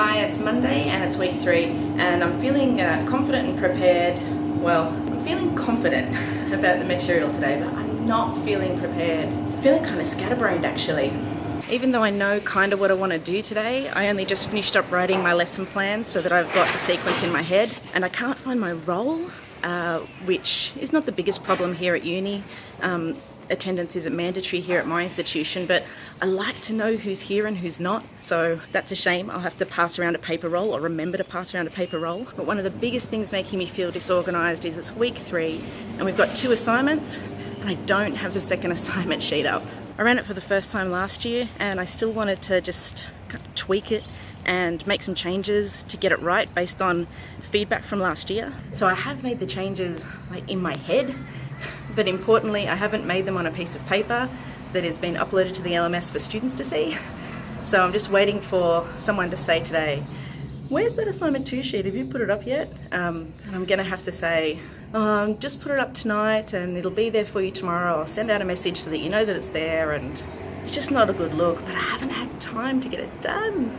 Hi, it's Monday and it's week 3 and I'm feeling confident and prepared. Well, I'm feeling confident about the material today, but I'm not feeling prepared. I'm feeling kind of scatterbrained actually. Even though I know kind of what I want to do today, I only just finished up writing my lesson plan so that I've got the sequence in my head, and I can't find my role, which is not the biggest problem here at uni. Attendance isn't mandatory here at my institution, but I like to know who's here and who's not, so that's a shame. I'll have to pass around a paper roll, or remember to pass around a paper roll. But one of the biggest things making me feel disorganised is it's week 3 and we've got 2 assignments and I don't have the second assignment sheet up. I ran it for the first time last year and I still wanted to just tweak it and make some changes to get it right based on feedback from last year. So I have made the changes in my head, but importantly I haven't made them on a piece of paper that has been uploaded to the LMS for students to see. So I'm just waiting for someone to say today, where's that assignment 2 sheet? Have you put it up yet? And I'm gonna have to say, just put it up tonight and it'll be there for you tomorrow. I'll send out a message so that you know that it's there, and it's just not a good look, but I haven't had time to get it done.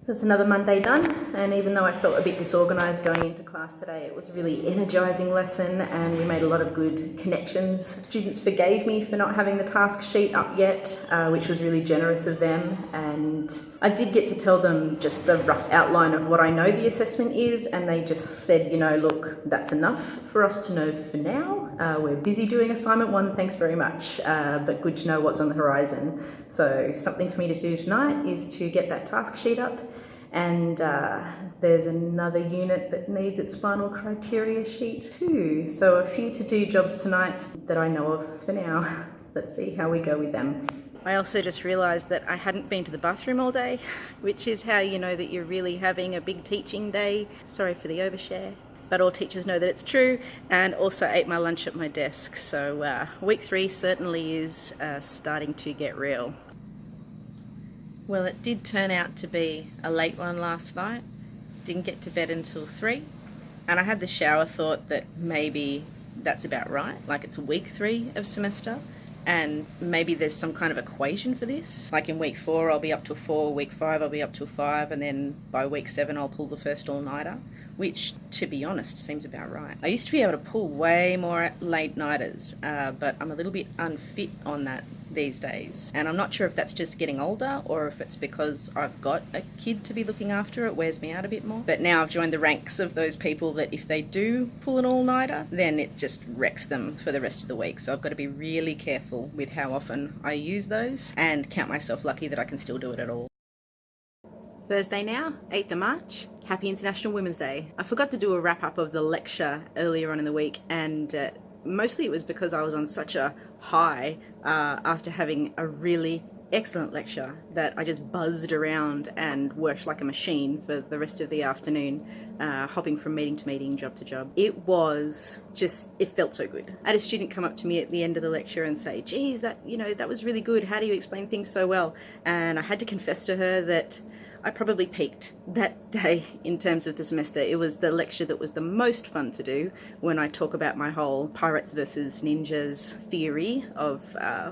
So it's another Monday done, and even though I felt a bit disorganised going into class today, it was a really energising lesson and we made a lot of good connections. Students forgave me for not having the task sheet up yet, which was really generous of them, and I did get to tell them just the rough outline of what I know the assessment is, and they just said, look, that's enough for us to know for now. We're busy doing assignment 1, thanks very much, but good to know what's on the horizon. So something for me to do tonight is to get that task sheet up, and there's another unit that needs its final criteria sheet too. So a few to-do jobs tonight that I know of for now. Let's see how we go with them. I also just realised that I hadn't been to the bathroom all day, which is how you know that you're really having a big teaching day. Sorry for the overshare, but all teachers know that it's true, and also ate my lunch at my desk. So week 3 certainly is starting to get real. Well, it did turn out to be a late one last night. Didn't get to bed until 3, and I had the shower thought that maybe that's about right, like it's week 3 of semester, and maybe there's some kind of equation for this. Like in week 4 I'll be up to 4, week 5 I'll be up to 5, and then by week 7 I'll pull the first all-nighter, which, to be honest, seems about right. I used to be able to pull way more late-nighters, but I'm a little bit unfit on that these days, and I'm not sure if that's just getting older or if it's because I've got a kid to be looking after. It wears me out a bit more. But now I've joined the ranks of those people that if they do pull an all-nighter, then it just wrecks them for the rest of the week. So I've got to be really careful with how often I use those and count myself lucky that I can still do it at all. Thursday now, 8th of March. Happy International Women's Day. I forgot to do a wrap-up of the lecture earlier on in the week, and mostly it was because I was on such a high after having a really excellent lecture that I just buzzed around and worked like a machine for the rest of the afternoon, hopping from meeting to meeting, job to job. It felt so good. I had a student come up to me at the end of the lecture and say, geez, that was really good. How do you explain things so well? And I had to confess to her that I probably peaked that day in terms of the semester. It was the lecture that was the most fun to do when I talk about my whole pirates versus ninjas theory of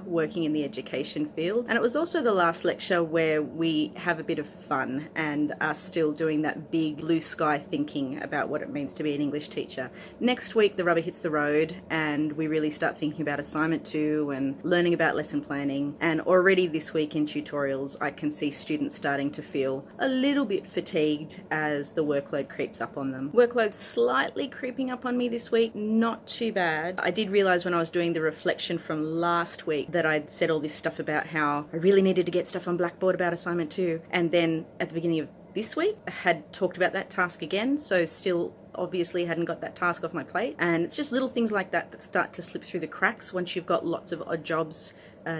working in the education field. And it was also the last lecture where we have a bit of fun and are still doing that big blue sky thinking about what it means to be an English teacher. Next week the rubber hits the road and we really start thinking about assignment 2 and learning about lesson planning. And already this week in tutorials I can see students starting to feel a little bit fatigued as the workload creeps up on them. Workload's slightly creeping up on me this week, not too bad. I did realise when I was doing the reflection from last week that I'd said all this stuff about how I really needed to get stuff on Blackboard about assignment 2, and then at the beginning of this week I had talked about that task again, so still obviously hadn't got that task off my plate. And it's just little things like that that start to slip through the cracks once you've got lots of odd jobs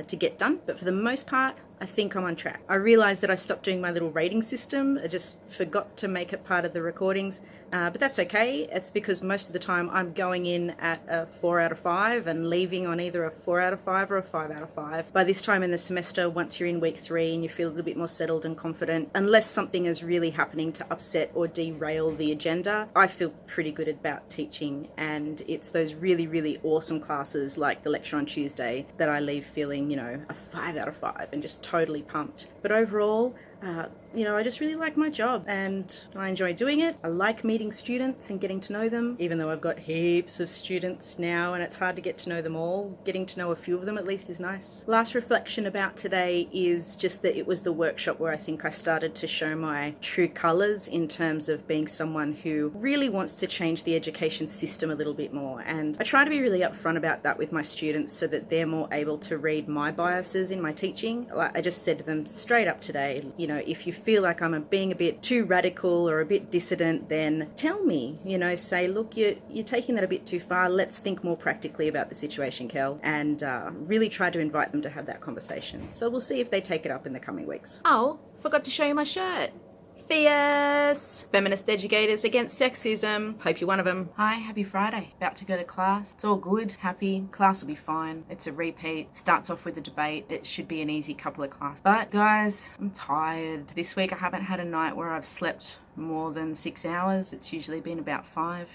to get done. But for the most part, I think I'm on track. I realised that I stopped doing my little rating system. I just forgot to make it part of the recordings, but that's okay. It's because most of the time I'm going in at a 4 out of 5 and leaving on either a 4 out of 5 or a 5 out of 5. By this time in the semester, once you're in week 3 and you feel a little bit more settled and confident, unless something is really happening to upset or derail the agenda, I feel pretty good about teaching. And it's those really, really awesome classes like the lecture on Tuesday that I leave feeling, a 5 out of 5 and just totally pumped. But overall, I just really like my job and I enjoy doing it. I like meeting students and getting to know them, even though I've got heaps of students now and it's hard to get to know them all. Getting to know a few of them at least is nice. Last reflection about today is just that it was the workshop where I think I started to show my true colours in terms of being someone who really wants to change the education system a little bit more. And I try to be really upfront about that with my students so that they're more able to read my biases in my teaching. Like I just said to them straight up today, if you feel like I'm being a bit too radical or a bit dissident, then tell me, say, look, you're taking that a bit too far. Let's think more practically about the situation, Kel, and really try to invite them to have that conversation. So we'll see if they take it up in the coming weeks. Oh, forgot to show you my shirt. Fierce! Feminist Educators Against Sexism. Hope you're one of them. Hi, happy Friday. About to go to class. It's all good, happy. Class will be fine. It's a repeat. Starts off with a debate. It should be an easy couple of classes. But guys, I'm tired. This week I haven't had a night where I've slept more than 6 hours. It's usually been about 5.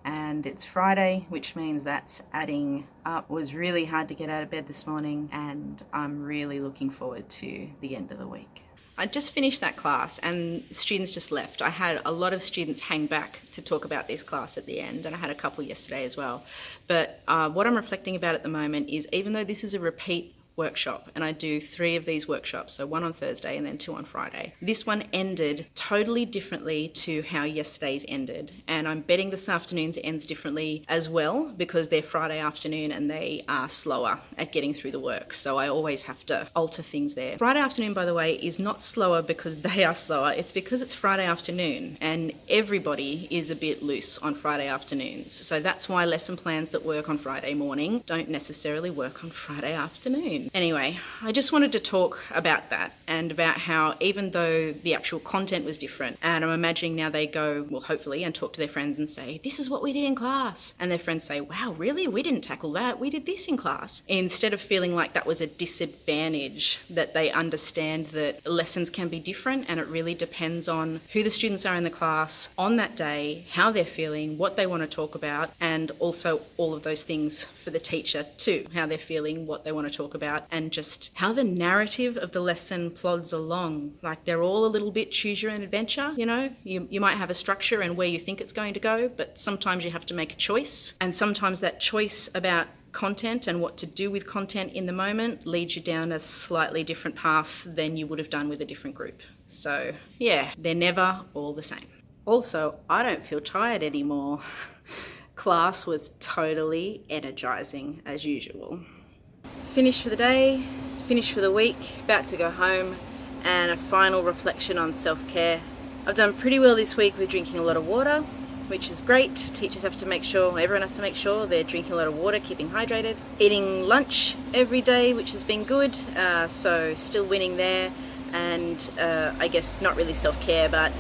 And it's Friday, which means that's adding up. It was really hard to get out of bed this morning and I'm really looking forward to the end of the week. I just finished that class and students just left. I had a lot of students hang back to talk about this class at the end, and I had a couple yesterday as well. But what I'm reflecting about at the moment is, even though this is a repeat workshop and I do 3 of these workshops, so 1 on Thursday and then 2 on Friday, this one ended totally differently to how yesterday's ended, and I'm betting this afternoon's ends differently as well because they're Friday afternoon and they are slower at getting through the work, so I always have to alter things there. Friday afternoon, by the way, is not slower because they are slower, it's because it's Friday afternoon and everybody is a bit loose on Friday afternoons, so that's why lesson plans that work on Friday morning don't necessarily work on Friday afternoon. Anyway, I just wanted to talk about that and about how even though the actual content was different, and I'm imagining now they go, well, hopefully, and talk to their friends and say, this is what we did in class. And their friends say, wow, really? We didn't tackle that. We did this in class. Instead of feeling like that was a disadvantage, that they understand that lessons can be different and it really depends on who the students are in the class on that day, how they're feeling, what they want to talk about, and also all of those things for the teacher too, how they're feeling, what they want to talk about, and just how the narrative of the lesson plods along. Like they're all a little bit choose your own adventure, you might have a structure and where you think it's going to go, but sometimes you have to make a choice, and sometimes that choice about content and what to do with content in the moment leads you down a slightly different path than you would have done with a different group. So yeah, they're never all the same. Also, I don't feel tired anymore. Class was totally energizing as usual. Finished for the day, finished for the week, about to go home, and a final reflection on self-care. I've done pretty well this week with drinking a lot of water, which is great. Teachers have to make sure, everyone has to make sure they're drinking a lot of water, keeping hydrated. Eating lunch every day, which has been good, so still winning there. And I guess not really self-care, but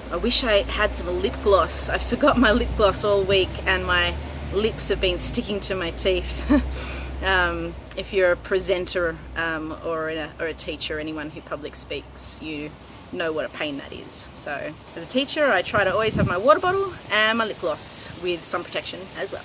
I wish I had some lip gloss. I forgot my lip gloss all week and my lips have been sticking to my teeth. If you're a presenter or a teacher, anyone who public speaks, you know what a pain that is. So as a teacher, I try to always have my water bottle and my lip gloss with sun protection as well.